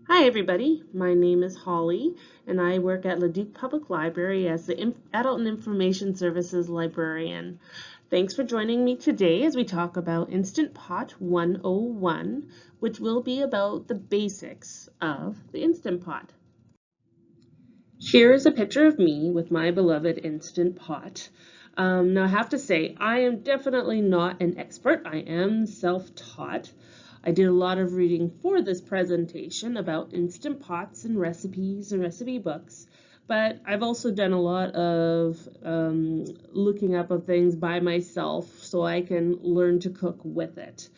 Hi everybody, my name is Holly and I work at Leduc Public Library as the Adult and Information Services Librarian. Thanks for joining me today as we talk about Instant Pot 101, which will be about the basics of the Instant Pot. Here is a picture of me with my beloved Instant Pot. Now I have to say, I am definitely not an expert. I am self-taught. I did a lot of reading for this presentation about Instant Pots and recipes and recipe books, but I've also done a lot of looking up of things by myself so I can learn to cook with it.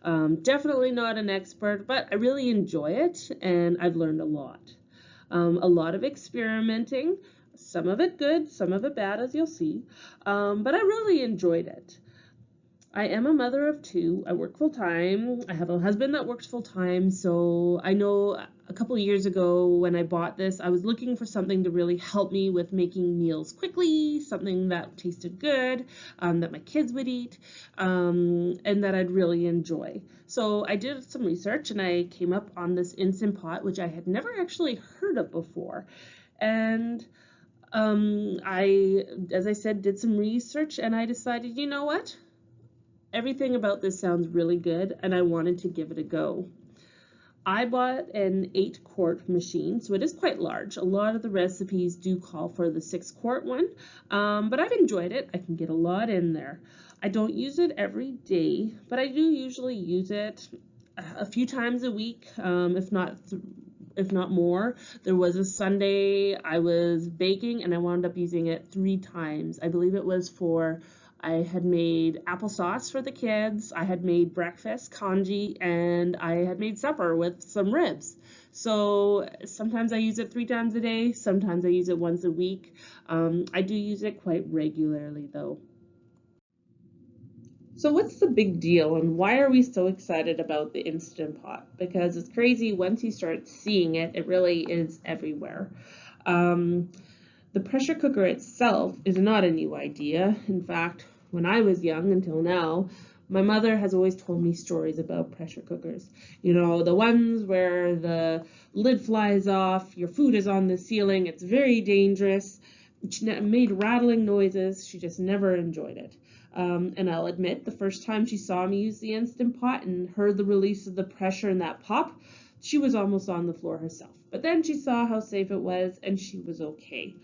Definitely not an expert, but I really enjoy it and I've learned a lot. A lot of experimenting, some of it good, some of it bad, as you'll see, but I really enjoyed it. I am a mother of two. I work full time. I have a husband that works full time. So I know a couple of years ago when I bought this, I was looking for something to really help me with making meals quickly, something that tasted good, that my kids would eat, and that I'd really enjoy. So I did some research and I came up on this Instant Pot, which I had never actually heard of before. And as I said, did some research and I decided, you know what? Everything about this sounds really good and I wanted to give it a go. I bought an 8-quart machine, so it is quite large. A lot of the recipes do call for the 6-quart one, but I've enjoyed it. I can get a lot in there. I don't use it every day, but I do usually use it a few times a week, if not more. There was a Sunday I was baking and I wound up using it 3 times. I believe it was for I had made applesauce for the kids, I had made breakfast, congee, and I had made supper with some ribs. So sometimes I use it 3 times a day, sometimes I use it once a week. I do use it quite regularly though. So what's the big deal and why are we so excited about the Instant Pot? Because it's crazy, once you start seeing it, it really is everywhere. Um, the pressure cooker itself is not a new idea. In fact, when I was young until now, my mother has always told me stories about pressure cookers. You know, the ones where the lid flies off, your food is on the ceiling, it's very dangerous. It made rattling noises. She just never enjoyed it. And I'll admit, the first time she saw me use the Instant Pot and heard the release of the pressure in that pop, she was almost on the floor herself. But then she saw how safe it was and she was okay.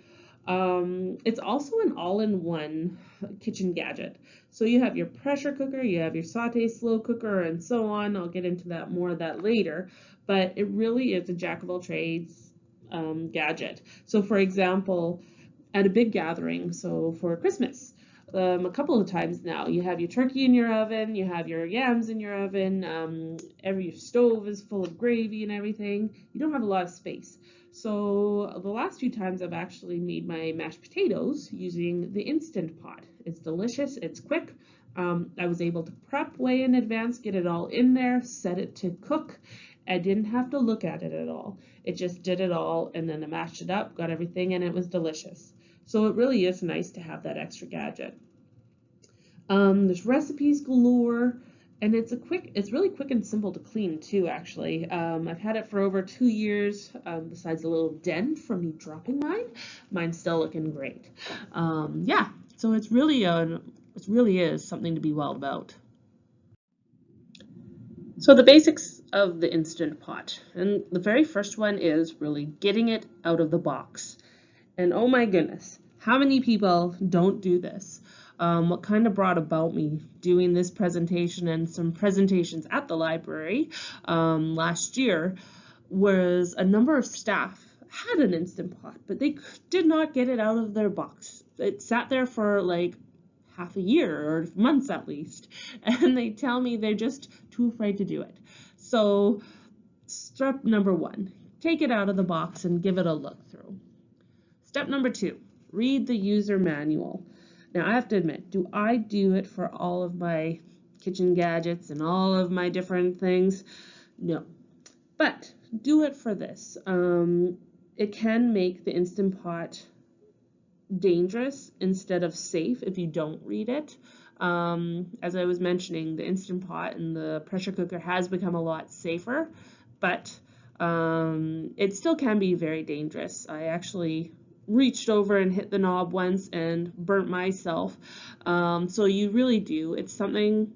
It's also an all-in-one kitchen gadget. So you have your pressure cooker, you have your saute slow cooker, and so on. I'll get into that more of that later. But it really is a jack of all trades gadget. So for example, at a big gathering, so for Christmas, a couple of times now, you have your turkey in your oven, you have your yams in your oven, every stove is full of gravy and everything. You don't have a lot of space. So the last few times I've actually made my mashed potatoes using the Instant Pot. It's delicious, it's quick. I was able to prep way in advance, get it all in there, set it to cook. I didn't have to look at it at all. It just did it all and then I mashed it up, got everything, and it was delicious. So it really is nice to have that extra gadget. There's recipes galore, and it's really quick and simple to clean too, actually. I've had it for over 2 years, besides a little dent from me dropping mine. Mine's still looking great. Yeah, so it really is something to be well about. So the basics of the Instant Pot, and the very first one is really getting it out of the box. And oh my goodness, how many people don't do this? What kind of brought about me doing this presentation and some presentations at the library last year was a number of staff had an Instant Pot, but they did not get it out of their box. It sat there for like half a year or months at least, and they tell me they're just too afraid to do it. So step number 1, take it out of the box and give it a look through. Step number 2, read the user manual. Now I have to admit, do I do it for all of my kitchen gadgets and all of my different things? No, but do it for this. It can make the Instant Pot dangerous instead of safe if you don't read it. As I was mentioning, the Instant Pot and the pressure cooker has become a lot safer, but it still can be very dangerous. I actually reached over and hit the knob once and burnt myself. So you really do. It's something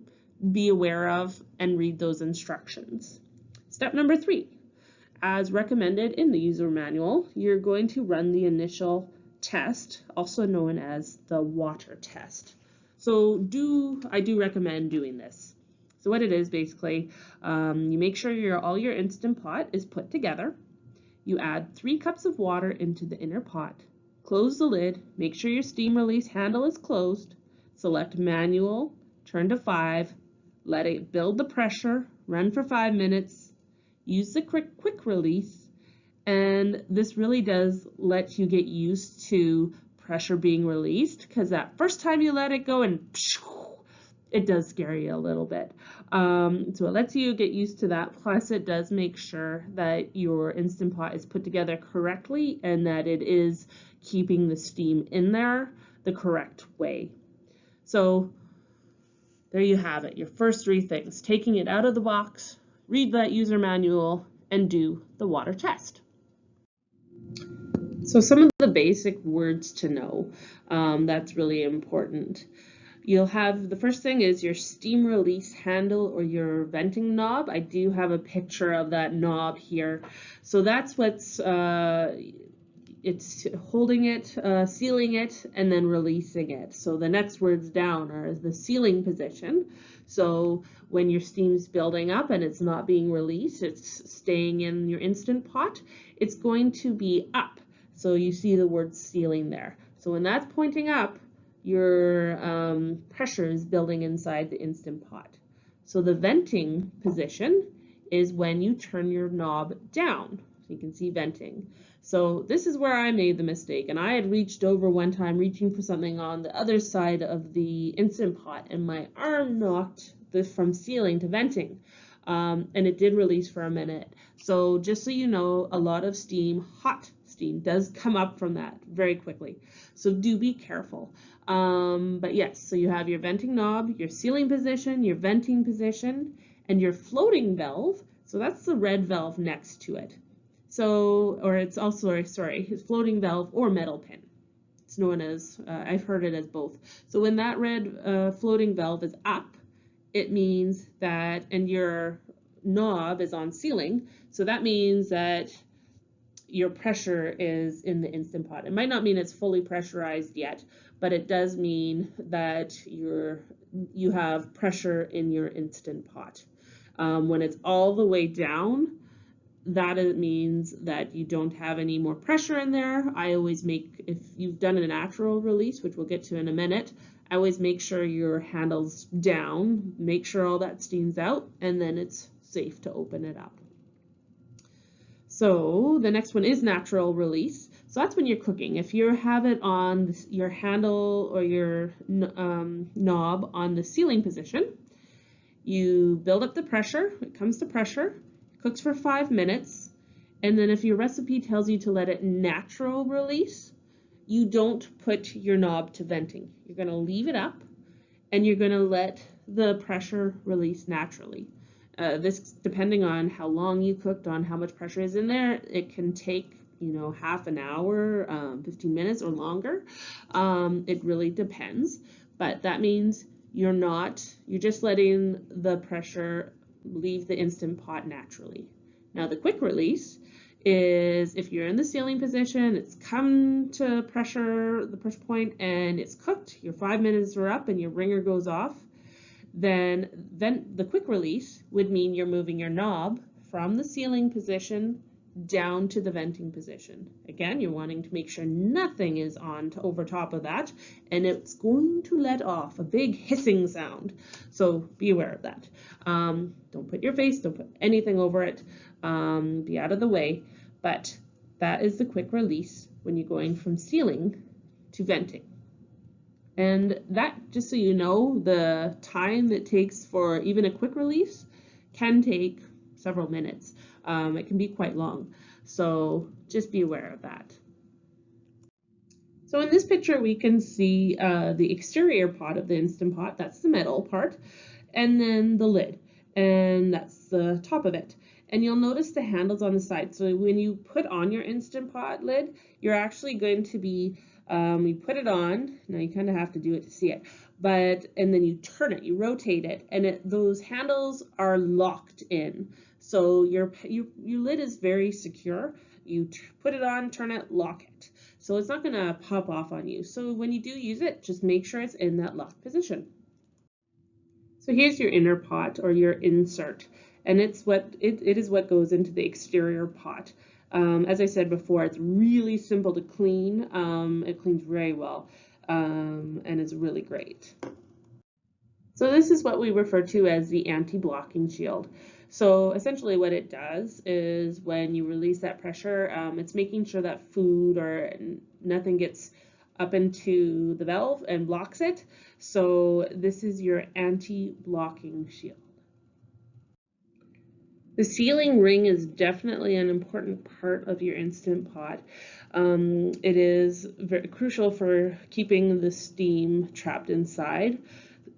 be aware of and read those instructions. Step number 3. As recommended in the user manual, you're going to run the initial test, also known as the water test. So I do recommend doing this. So what it is basically, you make sure all your Instant Pot is put together. You add 3 cups of water into the inner pot. Close the lid, make sure your steam release handle is closed. Select manual, turn to 5, let it build the pressure, run for 5 minutes. Use the quick release, and this really does let you get used to pressure being released, because that first time you let it go and it does scare you a little bit. So it lets you get used to that. Plus it does make sure that your Instant Pot is put together correctly and that it is keeping the steam in there the correct way. So there you have it, your first 3 things: taking it out of the box, read that user manual, and do the water test. So some of the basic words to know, that's really important. You'll have, the first thing is your steam release handle or your venting knob. I do have a picture of that knob here. So that's what's, it's holding it, sealing it, and then releasing it. So the next words down are the sealing position. So when your steam's building up and it's not being released, it's staying in your Instant Pot, it's going to be up. So you see the word sealing there. So when that's pointing up, your pressure is building inside the Instant Pot. So the venting position is when you turn your knob down. So you can see venting. So this is where I made the mistake, and I had reached over one time reaching for something on the other side of the Instant Pot, and my arm knocked from sealing to venting, and it did release for a minute. So just so you know, a lot of steam, hot steam, does come up from that very quickly. So do be careful. But yes, so you have your venting knob, your sealing position, your venting position, and your floating valve. So that's the red valve next to it. So, or it's also, sorry, his floating valve or metal pin. It's known as, I've heard it as both. So when that red floating valve is up, it means that, and your knob is on sealing, so that means that your pressure is in the Instant Pot. It might not mean it's fully pressurized yet, but it does mean that you have pressure in your Instant Pot. When it's all the way down, that means that you don't have any more pressure in there. I always make, if you've done a natural release, which we'll get to in a minute, I always make sure your handle's down, make sure all that steam's out, and then it's safe to open it up. So the next one is natural release. So that's when you're cooking. If you have it on your handle or your knob on the sealing position, you build up the pressure, it comes to pressure, cooks for 5 minutes, and then if your recipe tells you to let it natural release, you don't put your knob to venting. You're going to leave it up and you're going to let the pressure release naturally. This, depending on how long you cooked, on how much pressure is in there, it can take, you know, half an hour, 15 minutes or longer. It really depends, but that means you're just letting the pressure leave the Instant Pot naturally. Now the quick release is if you're in the sealing position, it's come to the pressure point and it's cooked, your 5 minutes are up and your ringer goes off, then the quick release would mean you're moving your knob from the sealing position down to the venting position. Again, you're wanting to make sure nothing is on over top of that, and it's going to let off a big hissing sound. So be aware of that. Don't put your face, don't put anything over it. Be out of the way. But that is the quick release when you're going from sealing to venting. And that, just so you know, the time it takes for even a quick release can take several minutes. It can be quite long, so just be aware of that. So in this picture we can see the exterior pot of the Instant Pot, that's the metal part, and then the lid, and that's the top of it. And you'll notice the handles on the side. So when you put on your Instant Pot lid, you're actually going to be, you put it on, now you kind of have to do it to see it, and then you turn it, you rotate it, and those handles are locked in. So your lid is very secure. You put it on, turn it, lock it. So it's not gonna pop off on you. So when you do use it, just make sure it's in that locked position. So here's your inner pot or your insert, and it is what goes into the exterior pot. As I said before, it's really simple to clean. It cleans very well, and it's really great. So this is what we refer to as the anti-blocking shield. So essentially what it does is when you release that pressure, it's making sure that food or nothing gets up into the valve and blocks it. So this is your anti-blocking shield. The sealing ring is definitely an important part of your Instant Pot. It is very crucial for keeping the steam trapped inside.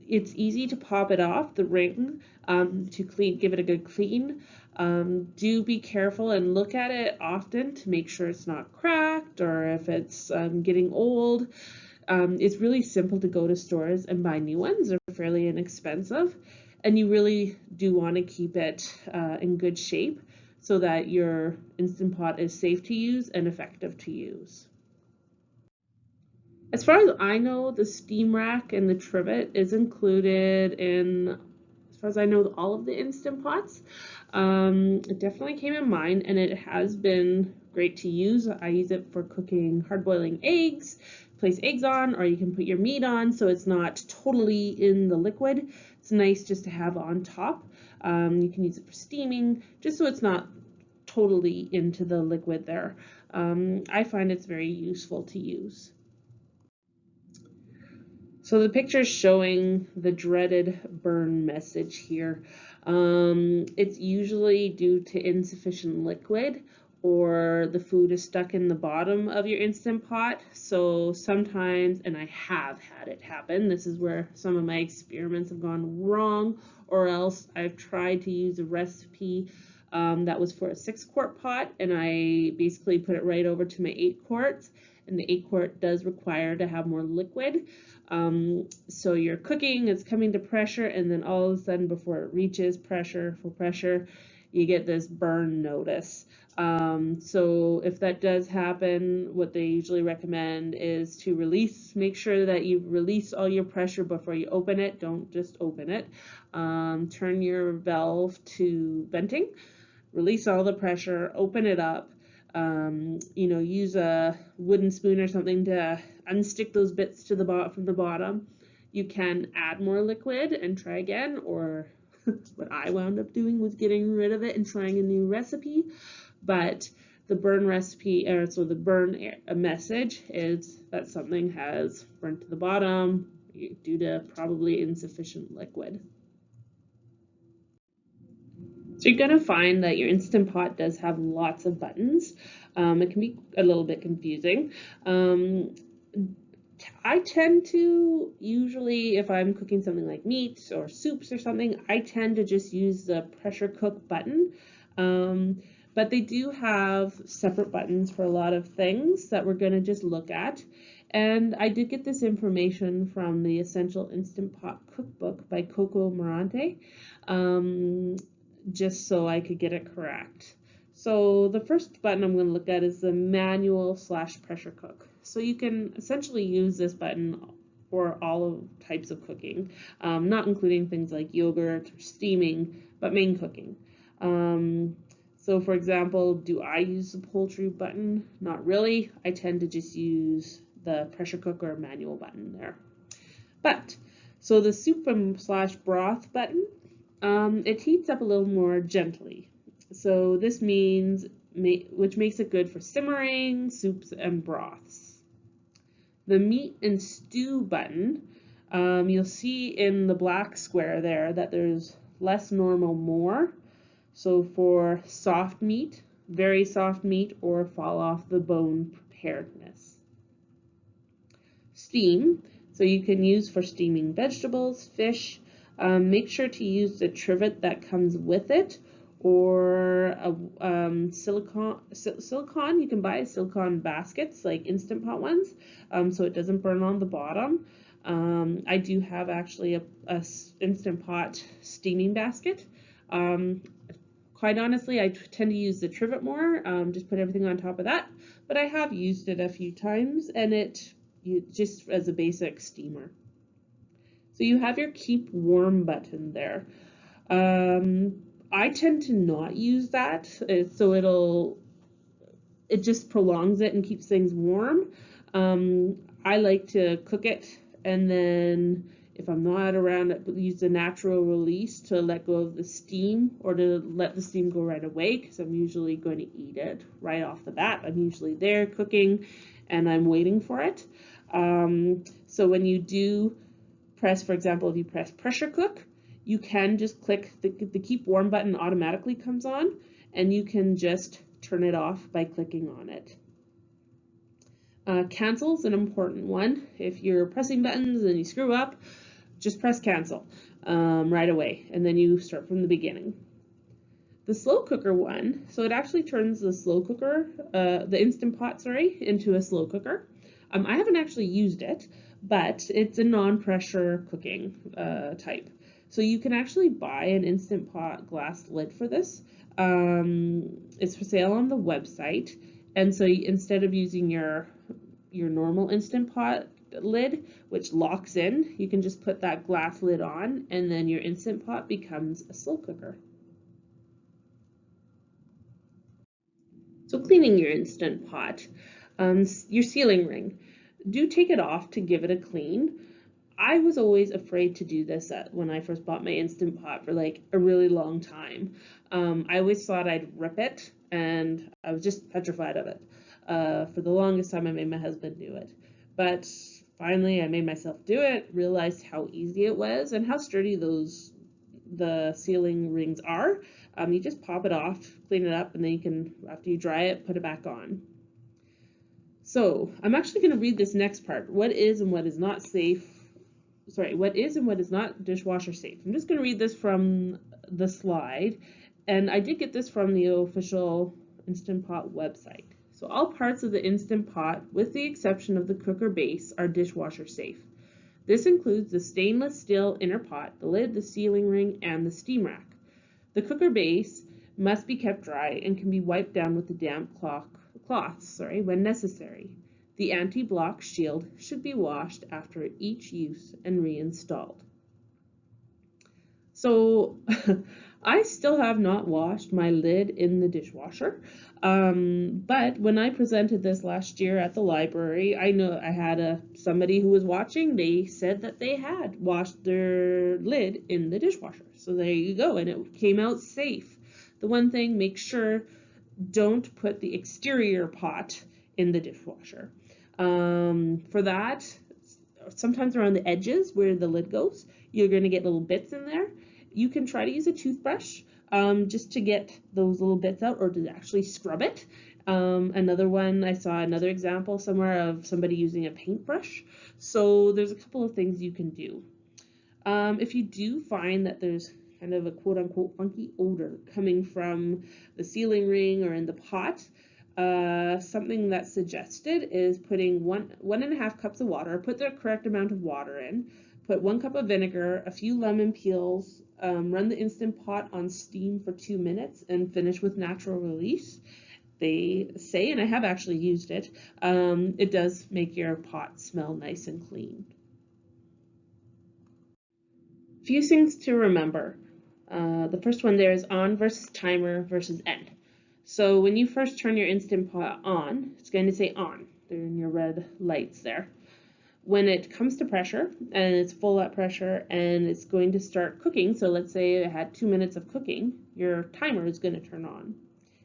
It's easy to pop it off, the ring, to give it a good clean. Do be careful and look at it often to make sure it's not cracked or if it's getting old. It's really simple to go to stores and buy new ones. They're fairly inexpensive, and you really do want to keep it in good shape so that your Instant Pot is safe to use and effective to use. As far as I know, the steam rack and the trivet is included in, as far as I know, all of the Instant Pots. It definitely came in mine, and it has been great to use. I use it for cooking hard-boiling eggs, place eggs on, or you can put your meat on so it's not totally in the liquid. It's nice just to have on top. You can use it for steaming, just so it's not totally into the liquid there. I find it's very useful to use. So the picture is showing the dreaded burn message here. It's usually due to insufficient liquid or the food is stuck in the bottom of your Instant Pot. So sometimes, and I have had it happen, this is where some of my experiments have gone wrong, or else I've tried to use a recipe that was for a 6-quart pot, and I basically put it right over to my 8 quarts, and the 8-quart does require to have more liquid. So you're cooking, it's coming to pressure, and then all of a sudden before it reaches full pressure, you get this burn notice. So if that does happen, what they usually recommend is to make sure that you release all your pressure before you open it. Don't just open it. Turn your valve to venting, release all the pressure, open it up. Use a wooden spoon or something to unstick those bits to from the bottom. You can add more liquid and try again, or what I wound up doing was getting rid of it and trying a new recipe. But the burn recipe, so the burn message is that something has burnt to the bottom due to probably insufficient liquid. So you're going to find that your Instant Pot does have lots of buttons. It can be a little bit confusing. I tend to, usually if I'm cooking something like meat or soups or something, I tend to just use the pressure cook button. But they do have separate buttons for a lot of things that we're going to just look at. And I did get this information from the Essential Instant Pot Cookbook by Coco Morante. Just so I could get it correct. So the first button I'm going to look at is the manual / pressure cook. So you can essentially use this button for all types of cooking, not including things like yogurt or steaming, but main cooking. So for example, do I use the poultry button? Not really. I tend to just use the pressure cooker manual button there. So the soup / broth button, it heats up a little more gently. So this means, which makes it good for simmering, soups, and broths. The meat and stew button, you'll see in the black square there that there's less, normal, more. So for soft meat, very soft meat, or fall off the bone preparedness. Steam, so you can use for steaming vegetables, fish. Make sure to use the trivet that comes with it, or a silicone. You can buy silicone baskets, like Instant Pot ones, so it doesn't burn on the bottom. I do have actually a Instant Pot steaming basket. Quite honestly, I tend to use the trivet more, just put everything on top of that, but I have used it a few times, and just as a basic steamer. So you have your keep warm button there. I tend to not use that, so it just prolongs it and keeps things warm. I like to cook it, and then if I'm not around, use the natural release to let go of the steam, or to let the steam go right away, because I'm usually going to eat it right off the bat. I'm usually there cooking and I'm waiting for it. So when you do press, for example, if you press pressure cook, you can just click the keep warm button automatically comes on, and you can just turn it off by clicking on it. Cancel is an important one. If you're pressing buttons and you screw up, just press cancel right away, and then you start from the beginning. The slow cooker one, so it actually turns the slow cooker, the Instant Pot, into a slow cooker. I haven't actually used it, but it's a non-pressure cooking type. So you can actually buy an Instant Pot glass lid for this. It's for sale on the website, and so instead of using your normal Instant Pot lid, which locks in, you can just put that glass lid on, and then your Instant Pot becomes a slow cooker. So cleaning your Instant Pot, your sealing ring, do take it off to give it a clean. I was always afraid to do this when I first bought my Instant Pot for like a really long time. I always thought I'd rip it, and I was just petrified of it. For the longest time, I made my husband do it. But finally, I made myself do it, realized how easy it was and how sturdy the sealing rings are. You just pop it off, clean it up, and then you can, after you dry it, put it back on. So I'm actually going to read this next part. What is and what is not safe? Sorry, what is and what is not dishwasher safe? I'm just going to read this from the slide, and I did get this from the official Instant Pot website. So all parts of the Instant Pot, with the exception of the cooker base, are dishwasher safe. This includes the stainless steel inner pot, the lid, the sealing ring, and the steam rack. The cooker base must be kept dry and can be wiped down with the damp cloths when necessary. The anti-block shield should be washed after each use and reinstalled. So I still have not washed my lid in the dishwasher, but when I presented this last year at the library, I know I had somebody who was watching. They said that they had washed their lid in the dishwasher. So there you go, and it came out safe. The one thing, make sure don't put the exterior pot in the dishwasher. For that, sometimes around the edges where the lid goes, you're going to get little bits in there. You can try to use a toothbrush just to get those little bits out, or to actually scrub it. Another one, I saw another example somewhere of somebody using a paintbrush. So there's a couple of things you can do. If you do find that there's kind of a quote-unquote funky odor coming from the sealing ring or in the pot, something that's suggested is putting 1.5 cups of water, put the correct amount of water in, put 1 cup of vinegar, a few lemon peels, run the Instant Pot on steam for 2 minutes, and finish with natural release. They say, and I have actually used it, it does make your pot smell nice and clean. Few things to remember. The first one there is on versus timer versus end. So when you first turn your Instant Pot on, it's going to say on. They're in your red lights there. When it comes to pressure, and it's full at pressure, and it's going to start cooking, so let's say it had 2 minutes of cooking, your timer is going to turn on.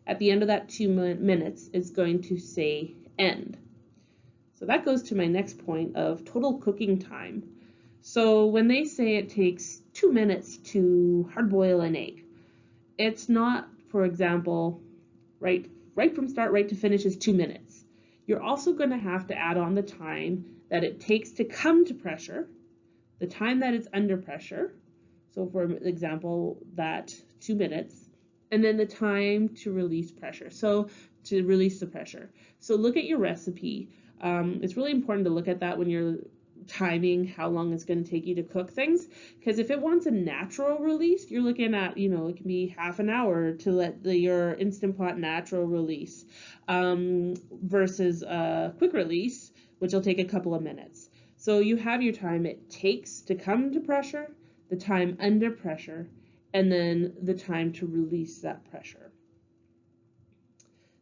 At the end of that 2 minutes, it's going to say end. So that goes to my next point of total cooking time. So when they say it takes 2 minutes to hard boil an egg, it's not, for example, right from start right to finish is 2 minutes. You're also going to have to add on the time that it takes to come to pressure, the time that it's under pressure, so for example, that 2 minutes, and then the time to release pressure. So to release the pressure. So look at your recipe. It's really important to look at that when you're timing how long it's going to take you to cook things, because if it wants a natural release, you're looking at, it can be half an hour to let your Instant Pot natural release, versus a quick release, which will take a couple of minutes. So you have your time it takes to come to pressure, the time under pressure, and then the time to release that pressure.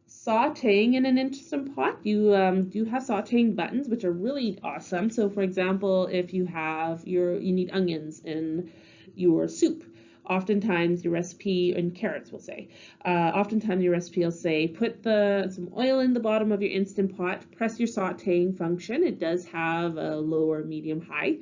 Sauteing in an Instant Pot, you do have sauteing buttons, which are really awesome. So for example, if you need onions in your soup, oftentimes your recipe, and carrots will say, oftentimes your recipe will say, put some oil in the bottom of your Instant Pot, press your sauteing function. It does have a lower, medium, high.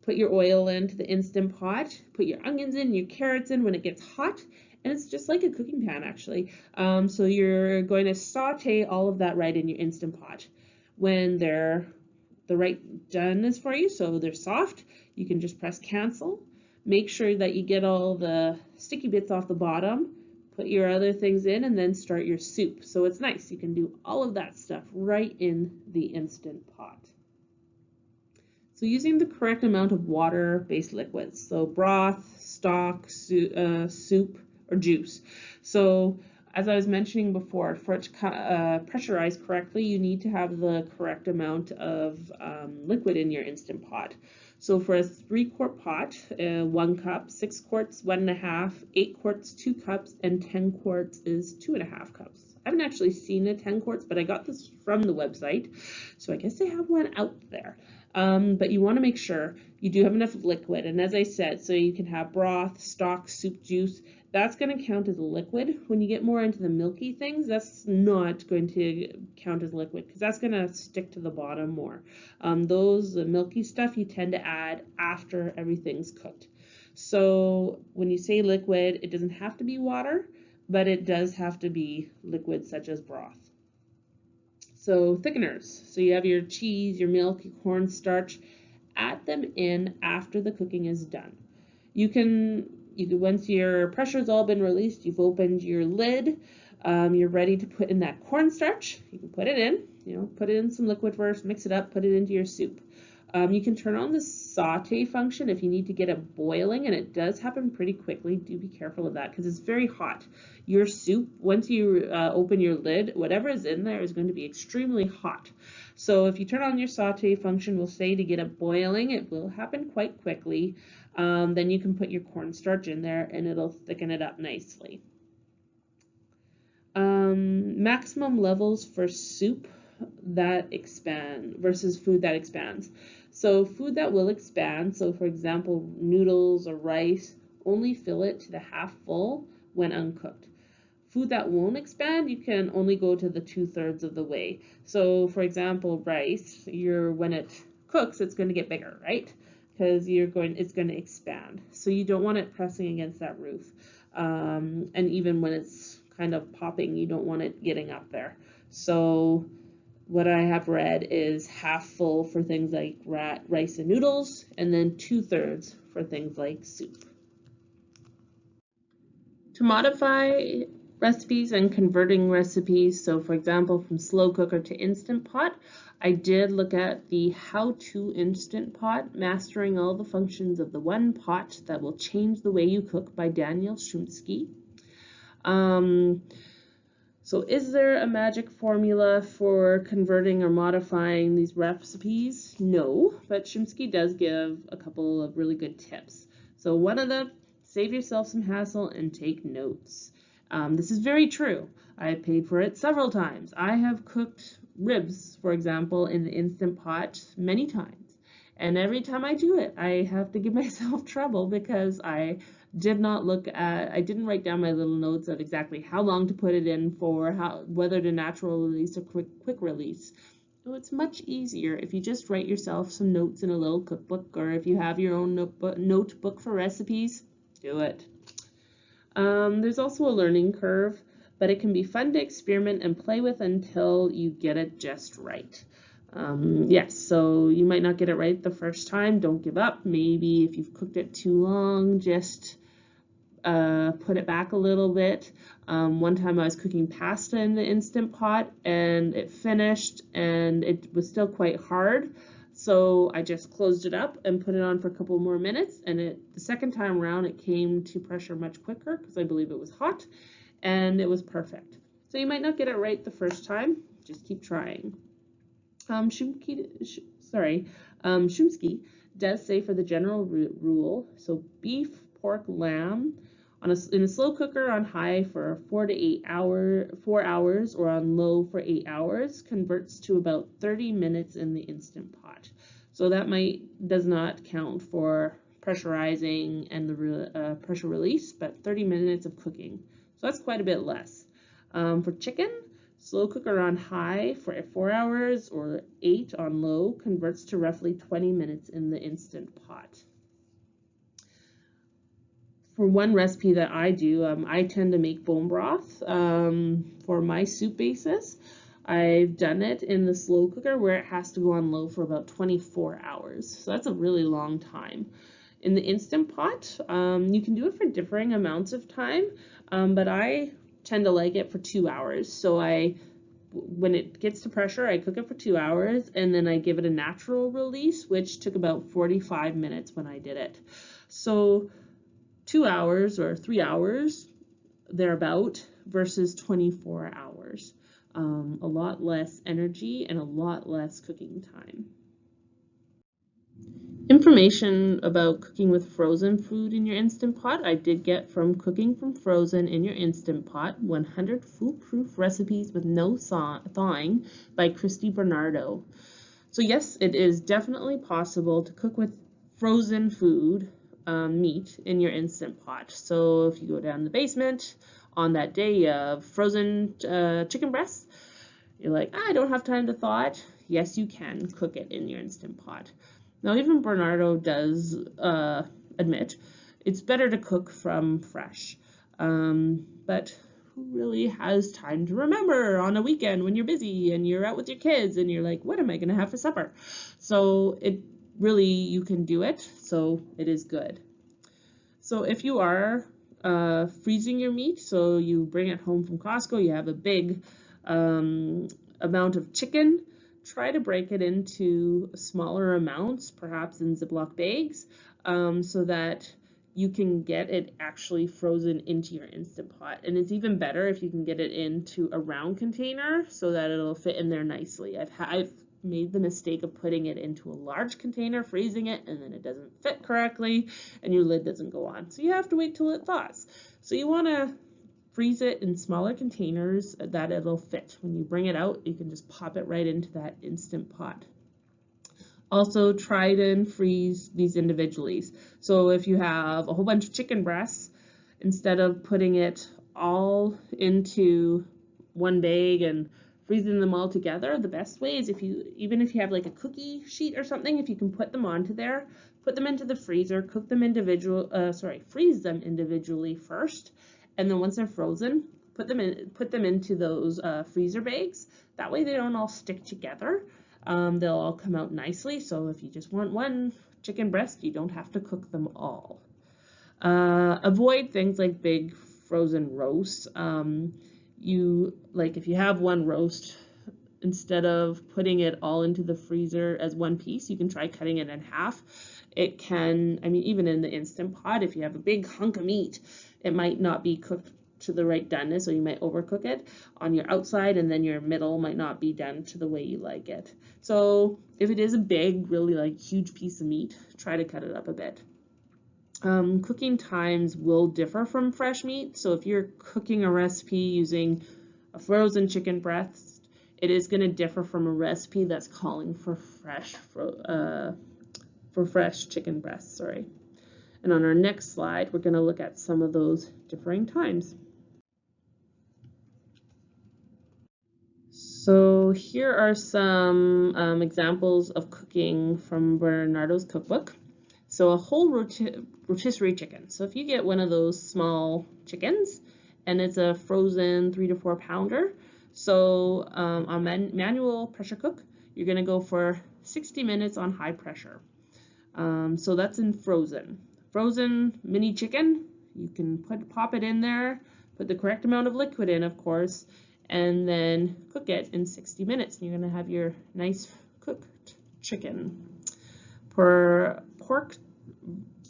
Put your oil into the Instant Pot, put your onions in, your carrots in when it gets hot, and it's just like a cooking pan, actually. So you're going to saute all of that right in your Instant Pot. When they're the right doneness for you, so they're soft, you can just press cancel. Make sure that you get all the sticky bits off the bottom, put your other things in, and then start your soup. So it's nice. You can do all of that stuff right in the Instant Pot. So using the correct amount of water-based liquids, so broth, stock, soup, or juice. So as I was mentioning before, for it to pressurize correctly, you need to have the correct amount of liquid in your Instant Pot. So for a 3-quart pot, 1 cup, 6 quarts, 1.5, 8 quarts, 2 cups, and 10 quarts is 2.5 cups. I haven't actually seen a 10 quarts, but I got this from the website, so I guess they have one out there. But you want to make sure you do have enough liquid. And as I said, so you can have broth, stock, soup, juice. That's going to count as a liquid. When you get more into the milky things, that's not going to count as liquid because that's going to stick to the bottom more. The milky stuff you tend to add after everything's cooked. So when you say liquid, it doesn't have to be water, but it does have to be liquid such as broth. So thickeners, so you have your cheese, your milk, your cornstarch, add them in after the cooking is done. You can once your pressure's all been released, you've opened your lid, you're ready to put in that cornstarch. You can put it in, put it in some liquid first, mix it up, put it into your soup. You can turn on the saute function if you need to get it boiling, and it does happen pretty quickly. Do be careful of that because it's very hot. Your soup, once you open your lid, whatever is in there is going to be extremely hot. So if you turn on your saute function, we'll say to get it boiling, it will happen quite quickly. Then you can put your cornstarch in there and it'll thicken it up nicely. Maximum levels for soup that expand versus food that expands. So food that will expand, so for example, noodles or rice, only fill it to the half full when uncooked. Food that won't expand, you can only go to the 2/3 of the way. So for example, rice, when it cooks, it's going to get bigger, right? Because it's going to expand. So you don't want it pressing against that roof. And even when it's kind of popping, you don't want it getting up there. So what I have read is half full for things like rice and noodles, and then 2/3 for things like soup. To modify recipes and converting recipes, so for example, from slow cooker to Instant Pot, I did look at the How-To Instant Pot, Mastering All the Functions of the One Pot That Will Change the Way You Cook by Daniel Shumsky. So is there a magic formula for converting or modifying these recipes? No, but Shumsky does give a couple of really good tips. So one of them, save yourself some hassle and take notes. This is very true. I paid for it several times. I have cooked ribs, for example, in the Instant Pot many times. And every time I do it, I have to give myself trouble because I didn't write down my little notes of exactly how long to put it in for, whether to natural release or quick release. So it's much easier if you just write yourself some notes in a little cookbook, or if you have your own notebook for recipes, do it. There's also a learning curve, but it can be fun to experiment and play with until you get it just right. Yes, so you might not get it right the first time. Don't give up. Maybe if you've cooked it too long, just put it back a little bit. One time I was cooking pasta in the Instant Pot and it finished and it was still quite hard. So I just closed it up and put it on for a couple more minutes, and the second time around it came to pressure much quicker because I believe it was hot, and it was perfect. So you might not get it right the first time, just keep trying. Shumsky does say for the general rule, so beef, pork, lamb, in a slow cooker on high for 4 hours or on low for 8 hours converts to about 30 minutes in the Instant Pot. So that does not count for pressurizing and the pressure release, but 30 minutes of cooking. So that's quite a bit less. For chicken, slow cooker on high for 4 hours or 8 on low converts to roughly 20 minutes in the Instant Pot. For one recipe that I do, I tend to make bone broth for my soup bases. I've done it in the slow cooker where it has to go on low for about 24 hours. So that's a really long time. In the Instant Pot, you can do it for differing amounts of time, but I tend to like it for 2 hours. So when it gets to pressure, I cook it for 2 hours and then I give it a natural release, which took about 45 minutes when I did it. So 2 hours or 3 hours thereabout versus 24 hours. A lot less energy and a lot less cooking time. Information about cooking with frozen food in your Instant Pot I did get from Cooking from Frozen in Your Instant Pot, 100 Foolproof Recipes with No Thawing by Christy Bernardo. So yes, it is definitely possible to cook with frozen food, meat, in your Instant Pot. So if you go down the basement on that day, you have frozen chicken breasts, you're like, I don't have time to thaw it. Yes, you can cook it in your Instant Pot. Now, even Bernardo does admit it's better to cook from fresh. But who really has time to remember on a weekend when you're busy and you're out with your kids and you're like, what am I going to have for supper? So you can do it, so it is good. So if you are freezing your meat, so you bring it home from Costco, you have a big amount of chicken, try to break it into smaller amounts, perhaps in Ziploc bags, so that you can get it actually frozen into your Instant Pot. And it's even better if you can get it into a round container so that it'll fit in there nicely. I've made the mistake of putting it into a large container, freezing it, and then it doesn't fit correctly and your lid doesn't go on. So you have to wait till it thaws. So you want to freeze it in smaller containers that it'll fit. When you bring it out, you can just pop it right into that Instant Pot. Also, try to freeze these individually. So if you have a whole bunch of chicken breasts, instead of putting it all into one bag and freezing them all together, the best way is even if you have like a cookie sheet or something, if you can put them onto there, put them into the freezer, freeze them individually first, and then once they're frozen, put them into those freezer bags. That way they don't all stick together. They'll all come out nicely. So if you just want one chicken breast, you don't have to cook them all. Avoid things like big frozen roasts. If you have one roast, instead of putting it all into the freezer as one piece, you can try cutting it in half. Even in the Instant Pot, if you have a big hunk of meat, it might not be cooked to the right doneness, so you might overcook it on your outside, and then your middle might not be done to the way you like it. So if it is a big, really huge piece of meat, try to cut it up a bit. Cooking times will differ from fresh meat, so if you're cooking a recipe using a frozen chicken breast, it is going to differ from a recipe that's calling for fresh chicken breasts. And on our next slide, we're going to look at some of those differing times. So here are some examples of cooking from Bernardo's cookbook. So a whole rotisserie chicken. So if you get one of those small chickens and it's a frozen 3 to 4 pounder, so on manual pressure cook, you're going to go for 60 minutes on high pressure. So that's in frozen. Frozen mini chicken, You can pop it in there, put the correct amount of liquid in, of course, and then cook it in 60 minutes. And you're going to have your nice cooked chicken. For pork,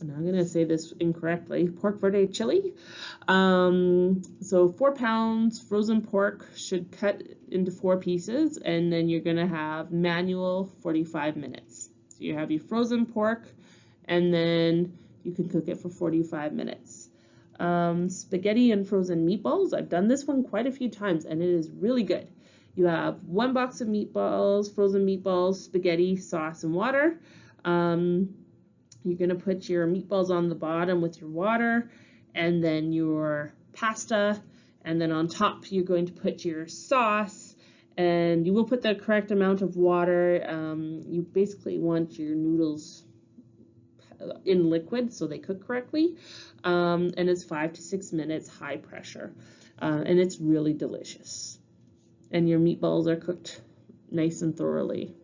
and I'm going to say this incorrectly, pork verde chili. So 4 pounds frozen pork should cut into 4 pieces, and then you're going to have manual 45 minutes. So you have your frozen pork, and then you can cook it for 45 minutes. Spaghetti and frozen meatballs. I've done this one quite a few times, and it is really good. You have 1 box of meatballs, frozen meatballs, spaghetti, sauce, and water. You're going to put your meatballs on the bottom with your water, and then your pasta, and then on top you're going to put your sauce, and you will put the correct amount of water. You basically want your noodles in liquid so they cook correctly, and it's 5 to 6 minutes high pressure, and it's really delicious, and your meatballs are cooked nice and thoroughly.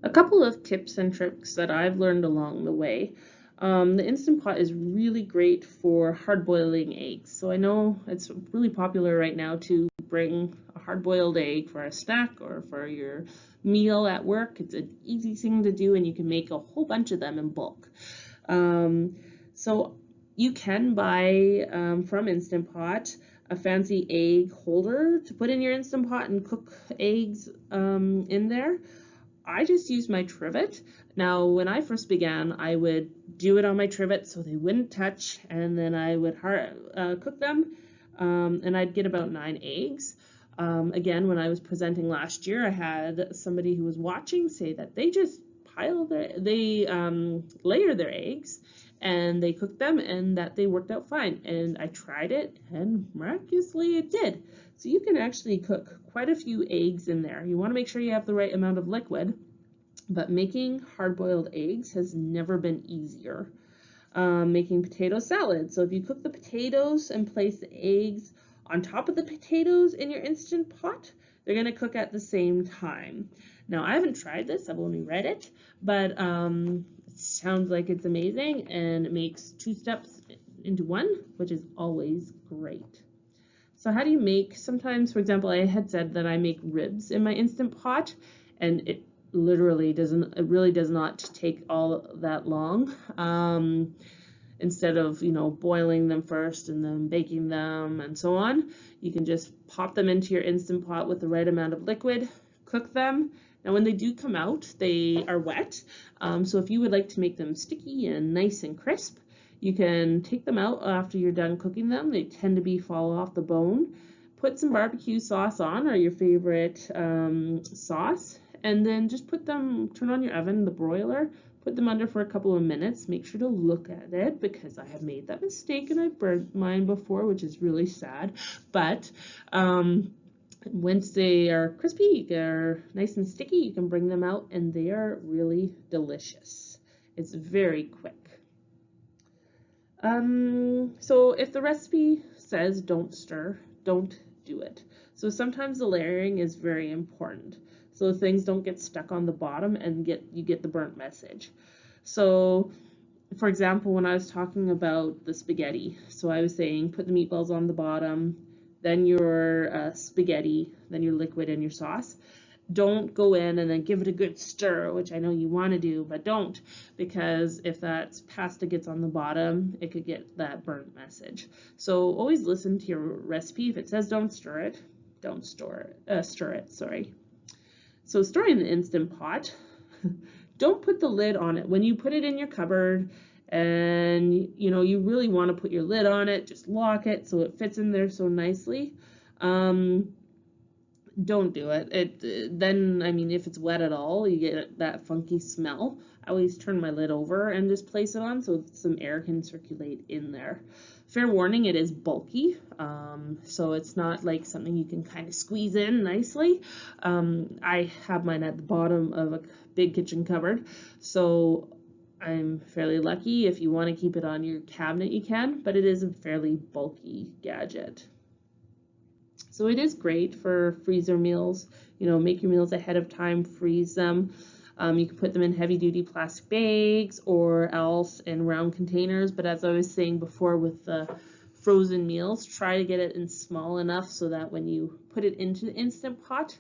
A couple of tips and tricks that I've learned along the way. The Instant Pot is really great for hard-boiling eggs. So I know it's really popular right now to bring a hard-boiled egg for a snack or for your meal at work. It's an easy thing to do, and you can make a whole bunch of them in bulk. So you can buy from Instant Pot a fancy egg holder to put in your Instant Pot and cook eggs in there. I just use my trivet. Now, when I first began, I would do it on my trivet so they wouldn't touch, and then I would cook them, and I'd get about 9 eggs. Again, when I was presenting last year, I had somebody who was watching say that they just layer their eggs, and they cooked them, and that they worked out fine. And I tried it, and miraculously it did. So you can actually cook quite a few eggs in there. You want to make sure you have the right amount of liquid, but making hard-boiled eggs has never been easier. Making potato salad. So if you cook the potatoes and place the eggs on top of the potatoes in your Instant Pot, they're going to cook at the same time. Now, I haven't tried this, I've only read it, but it sounds like it's amazing, and it makes 2 steps into 1, which is always great. So how do you make, sometimes, for example, I had said that I make ribs in my Instant Pot, and it really does not take all that long. Instead of, boiling them first and then baking them and so on, you can just pop them into your Instant Pot with the right amount of liquid, cook them. Now, when they do come out, they are wet. So if you would like to make them sticky and nice and crisp, you can take them out after you're done cooking them. They tend to fall off the bone. Put some barbecue sauce on, or your favorite sauce, and then just turn on your oven, the broiler, put them under for a couple of minutes. Make sure to look at it, because I have made that mistake and I burnt mine before, which is really sad. But once they are crispy, they're nice and sticky, you can bring them out, and they are really delicious. It's very quick. So if the recipe says don't stir, don't do it. So sometimes the layering is very important, so things don't get stuck on the bottom and you get the burnt message. So for example, when I was talking about the spaghetti, so I was saying put the meatballs on the bottom, then your spaghetti, then your liquid and your sauce. Don't go in and then give it a good stir, which I know you want to do, but don't, because if that pasta gets on the bottom, it could get that burnt message. So always listen to your recipe. If it says don't stir it, don't stir it, sorry. So storing the Instant Pot, don't put the lid on it. When you put it in your cupboard and you really want to put your lid on it, just lock it so it fits in there so nicely. Don't do it. Then, I mean, if it's wet at all, you get that funky smell. I always turn my lid over and just place it on so some air can circulate in there. Fair warning, it is bulky, so it's not like something you can kind of squeeze in nicely. I have mine at the bottom of a big kitchen cupboard, so I'm fairly lucky. If you want to keep it on your cabinet, you can, but it is a fairly bulky gadget. So it is great for freezer meals. Make your meals ahead of time, freeze them. You can put them in heavy-duty plastic bags or else in round containers, but as I was saying before with the frozen meals, try to get it in small enough so that when you put it into the Instant Pot,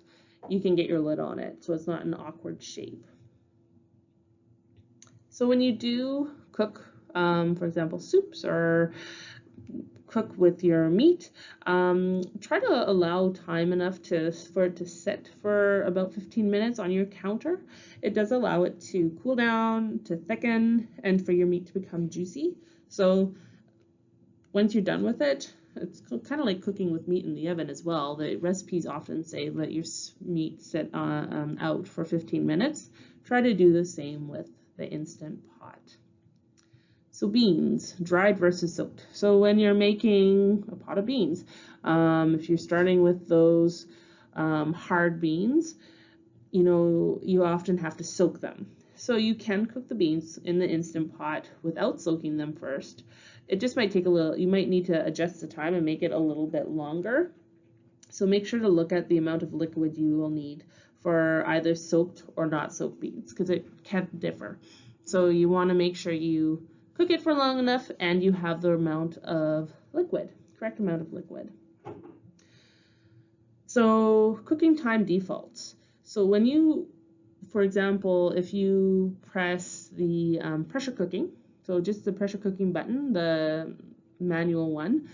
you can get your lid on it so it's not an awkward shape. So when you do cook, for example, soups or cook with your meat, try to allow time enough for it to sit for about 15 minutes on your counter. It does allow it to cool down, to thicken, and for your meat to become juicy. So once you're done with it, it's kind of like cooking with meat in the oven as well. The recipes often say let your meat sit out for 15 minutes. Try to do the same with the Instant Pot. So beans, dried versus soaked. So when you're making a pot of beans, if you're starting with those hard beans, you often have to soak them. So you can cook the beans in the Instant Pot without soaking them first. It just might take a little, you might need to adjust the time and make it a little bit longer. So make sure to look at the amount of liquid you will need for either soaked or not soaked beans, because it can differ. So you want to make sure you cook it for long enough and you have the amount of liquid, correct amount of liquid. So cooking time defaults. So when you, for example, if you press the pressure cooking, so just the pressure cooking button, the manual one,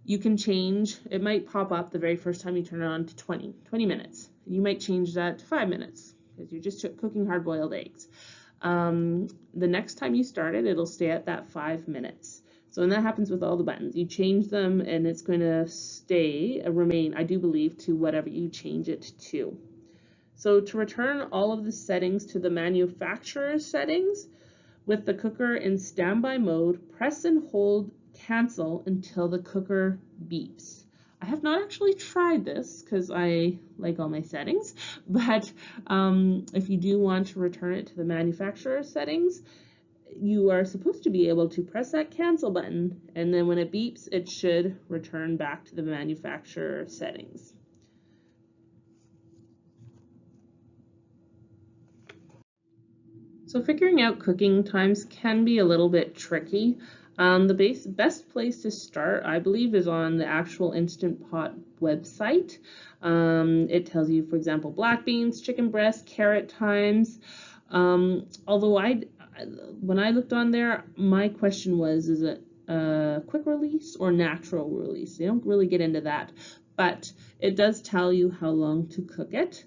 you can change, it might pop up the very first time you turn it on to 20 minutes. You might change that to 5 minutes because you're just cooking hard-boiled eggs. The next time you start it, it'll stay at that 5 minutes. So when that happens with all the buttons, you change them and it's going to remain, I do believe, to whatever you change it to. So to return all of the settings to the manufacturer's settings, with the cooker in standby mode, press and hold cancel until the cooker beeps. I have not actually tried this because I like all my settings, but if you do want to return it to the manufacturer settings, you are supposed to be able to press that cancel button, and then when it beeps, it should return back to the manufacturer settings. So figuring out cooking times can be a little bit tricky. The best place to start, I believe, is on the actual Instant Pot website. It tells you, for example, black beans, chicken breast, carrot times. Although when I looked on there, my question was, is it a quick release or natural release? They don't really get into that, but it does tell you how long to cook it.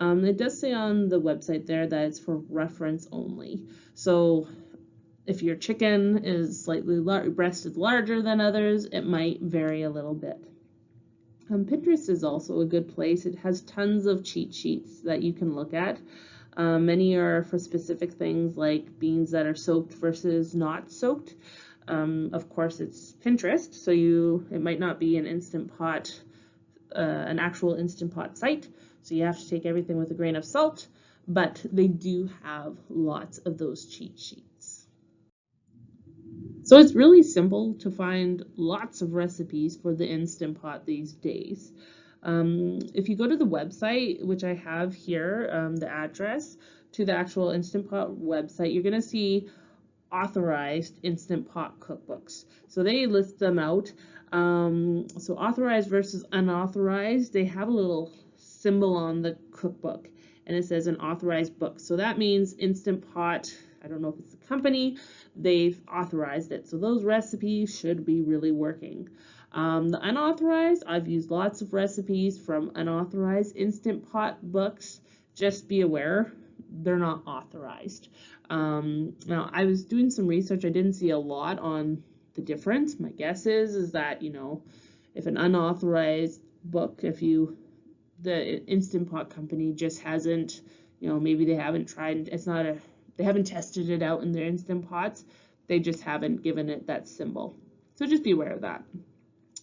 It does say on the website there that it's for reference only. So if your chicken is slightly breasted larger than others, it might vary a little bit. Pinterest is also a good place. It has tons of cheat sheets that you can look at. Many are for specific things like beans that are soaked versus not soaked. Of course, it's Pinterest, so it might not be an Instant Pot, an actual Instant Pot site. So you have to take everything with a grain of salt, but they do have lots of those cheat sheets. So it's really simple to find lots of recipes for the Instant Pot these days. If you go to the website, which I have here, the address to the actual Instant Pot website, you're going to see authorized Instant Pot cookbooks. So they list them out. So authorized versus unauthorized, they have a little symbol on the cookbook and it says an authorized book. So that means Instant Pot, I don't know if it's the company, they've authorized it. So those recipes should be really working. The unauthorized, I've used lots of recipes from unauthorized Instant Pot books. Just be aware, they're not authorized. Now, I was doing some research. I didn't see a lot on the difference. My guess is that, if an unauthorized book, the Instant Pot company just hasn't, maybe they haven't tried, they haven't tested it out in their Instant Pots. They just haven't given it that symbol. So just be aware of that.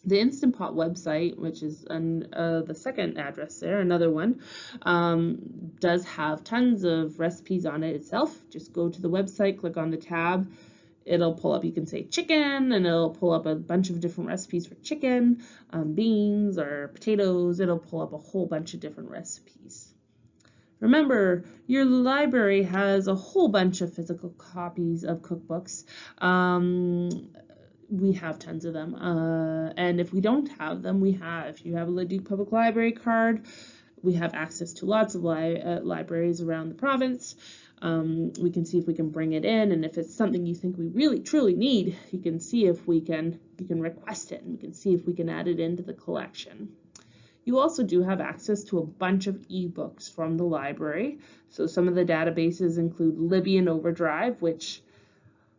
The Instant Pot website, which is the second address there, another one, does have tons of recipes on it itself. Just go to the website, click on the tab. It'll pull up, you can say chicken, and it'll pull up a bunch of different recipes for chicken, beans, or potatoes. It'll pull up a whole bunch of different recipes. Remember, your library has a whole bunch of physical copies of cookbooks. We have tons of them. And if we don't have them, if you have a Leduc Public Library card, we have access to lots of libraries around the province. We can see if we can bring it in, and if it's something you think we really truly need, you can see if you can request it, and we can see if we can add it into the collection. You also do have access to a bunch of ebooks from the library. So some of the databases include Libby and Overdrive, which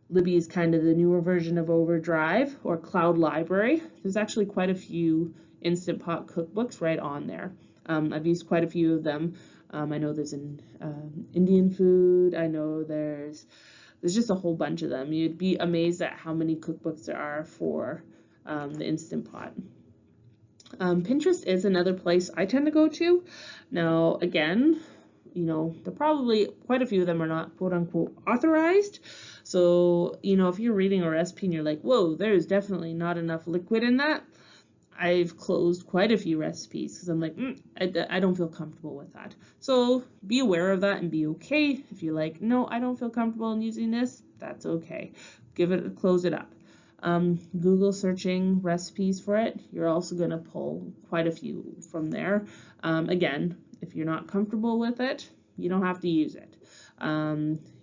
Libby is kind of the newer version of Overdrive, or Cloud Library. There's actually quite a few Instant Pot cookbooks right on there. I've used quite a few of them. I know there's an Indian food. I know there's just a whole bunch of them. You'd be amazed at how many cookbooks there are for the Instant Pot. Pinterest is another place I tend to go to. Now, again, there probably quite a few of them are not quote unquote authorized. So, if you're reading a recipe and you're like, whoa, there's definitely not enough liquid in that, I've closed quite a few recipes because I'm like, I don't feel comfortable with that. So be aware of that and be okay. If you're like, no, I don't feel comfortable in using this, that's okay. Close it up. Google searching recipes for it, you're also going to pull quite a few from there. Again, if you're not comfortable with it, you don't have to use it.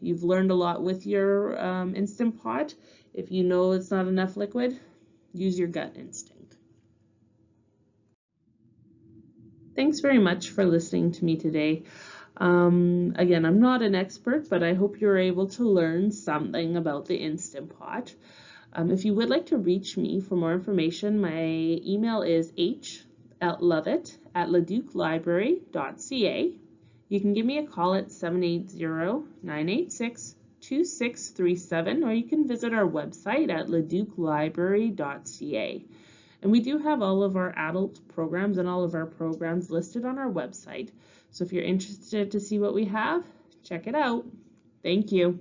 You've learned a lot with your Instant Pot. If you know it's not enough liquid, use your gut instinct. Thanks very much for listening to me today. Again, I'm not an expert, but I hope you're able to learn something about the Instant Pot. If you would like to reach me for more information, my email is h.lovett@leduclibrary.ca. You can give me a call at 780-986-2637, or you can visit our website at leduclibrary.ca. And we do have all of our adult programs and all of our programs listed on our website. So if you're interested to see what we have, check it out. Thank you.